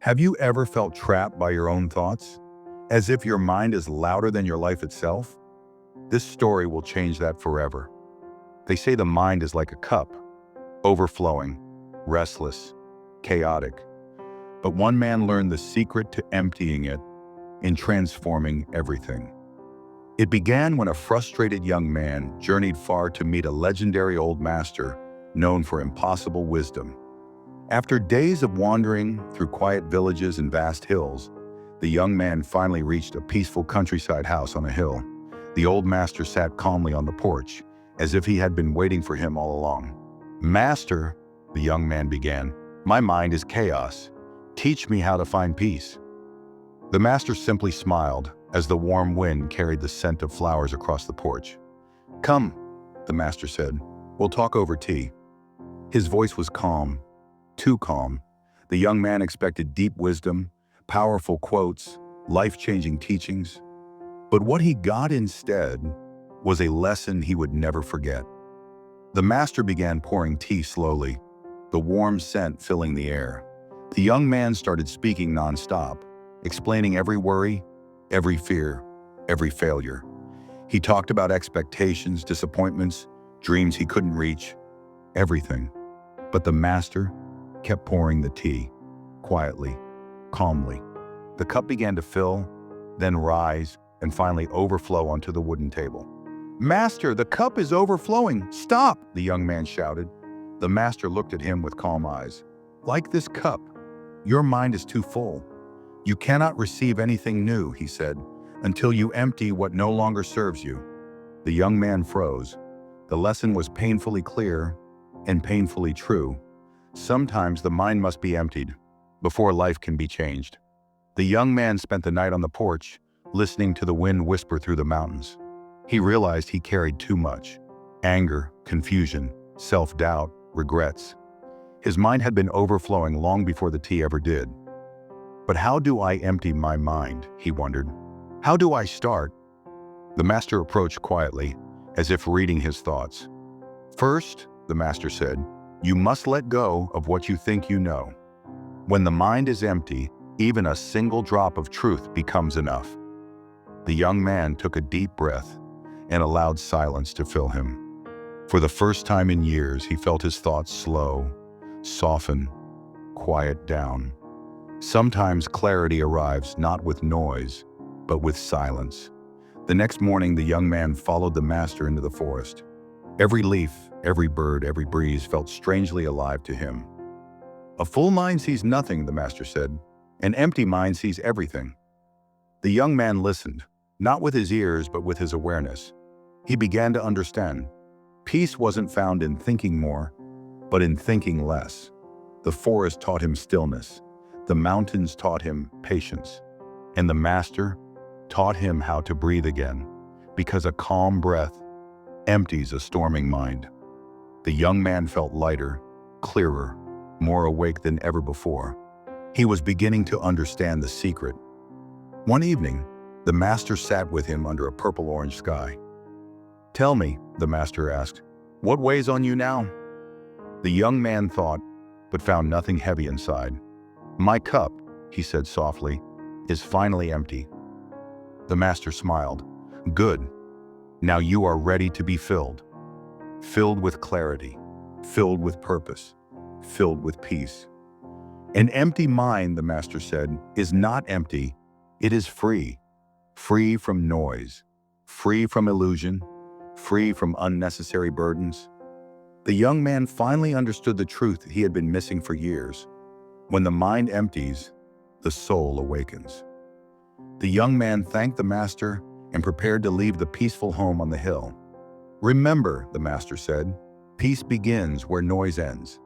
Have you ever felt trapped by your own thoughts? As if your mind is louder than your life itself? This story will change that forever. They say the mind is like a cup, overflowing, restless, chaotic. But one man learned the secret to emptying it and transforming everything. It began when a frustrated young man journeyed far to meet a legendary old master known for impossible wisdom. After days of wandering through quiet villages and vast hills, the young man finally reached a peaceful countryside house on a hill. The old master sat calmly on the porch, as if he had been waiting for him all along. "Master," the young man began, "my mind is chaos. Teach me how to find peace." The master simply smiled as the warm wind carried the scent of flowers across the porch. "Come," the master said, "we'll talk over tea." His voice was calm, too calm. The young man expected deep wisdom, powerful quotes, life-changing teachings. But what he got instead was a lesson he would never forget. The master began pouring tea slowly, the warm scent filling the air. The young man started speaking nonstop, explaining every worry, every fear, every failure. He talked about expectations, disappointments, dreams he couldn't reach, everything. But the master kept pouring the tea, quietly, calmly. The cup began to fill, then rise, and finally overflow onto the wooden table. "Master, the cup is overflowing! Stop!" the young man shouted. The master looked at him with calm eyes. "Like this cup, your mind is too full. You cannot receive anything new," he said, "until you empty what no longer serves you." The young man froze. The lesson was painfully clear and painfully true. Sometimes the mind must be emptied before life can be changed. The young man spent the night on the porch, listening to the wind whisper through the mountains. He realized he carried too much: anger, confusion, self-doubt, regrets. His mind had been overflowing long before the tea ever did. "But how do I empty my mind?" he wondered. "How do I start?" The master approached quietly, as if reading his thoughts. "First," the master said, "you must let go of what you think you know. When the mind is empty, even a single drop of truth becomes enough." The young man took a deep breath and allowed silence to fill him. For the first time in years, he felt his thoughts slow, soften, quiet down. Sometimes clarity arrives not with noise, but with silence. The next morning, the young man followed the master into the forest. Every leaf, every bird, every breeze felt strangely alive to him. "A full mind sees nothing," the master said. "An empty mind sees everything." The young man listened, not with his ears, but with his awareness. He began to understand. Peace wasn't found in thinking more, but in thinking less. The forest taught him stillness. The mountains taught him patience. And the master taught him how to breathe again, because a calm breath empties a storming mind. The young man felt lighter, clearer, more awake than ever before. He was beginning to understand the secret. One evening, the master sat with him under a purple-orange sky. "Tell me," the master asked, "what weighs on you now?" The young man thought, but found nothing heavy inside. "My cup," he said softly, "is finally empty." The master smiled. "Good. Now you are ready to be filled. Filled with clarity, filled with purpose, filled with peace." "An empty mind," the master said, "is not empty. It is free. Free from noise, free from illusion, free from unnecessary burdens." The young man finally understood the truth he had been missing for years. When the mind empties, the soul awakens. The young man thanked the master and prepared to leave the peaceful home on the hill. "Remember," the master said, "peace begins where noise ends."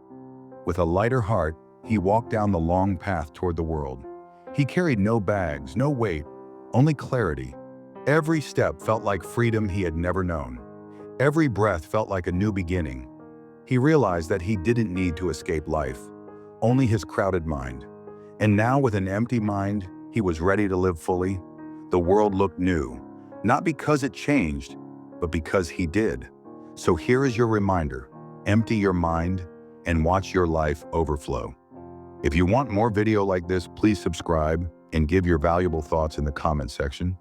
With a lighter heart, he walked down the long path toward the world. He carried no bags, no weight, only clarity. Every step felt like freedom he had never known. Every breath felt like a new beginning. He realized that he didn't need to escape life, only his crowded mind. And now, with an empty mind, he was ready to live fully. The world looked new, not because it changed, but because he did. So here is your reminder: empty your mind and watch your life overflow. If you want more video like this, please subscribe and give your valuable thoughts in the comment section.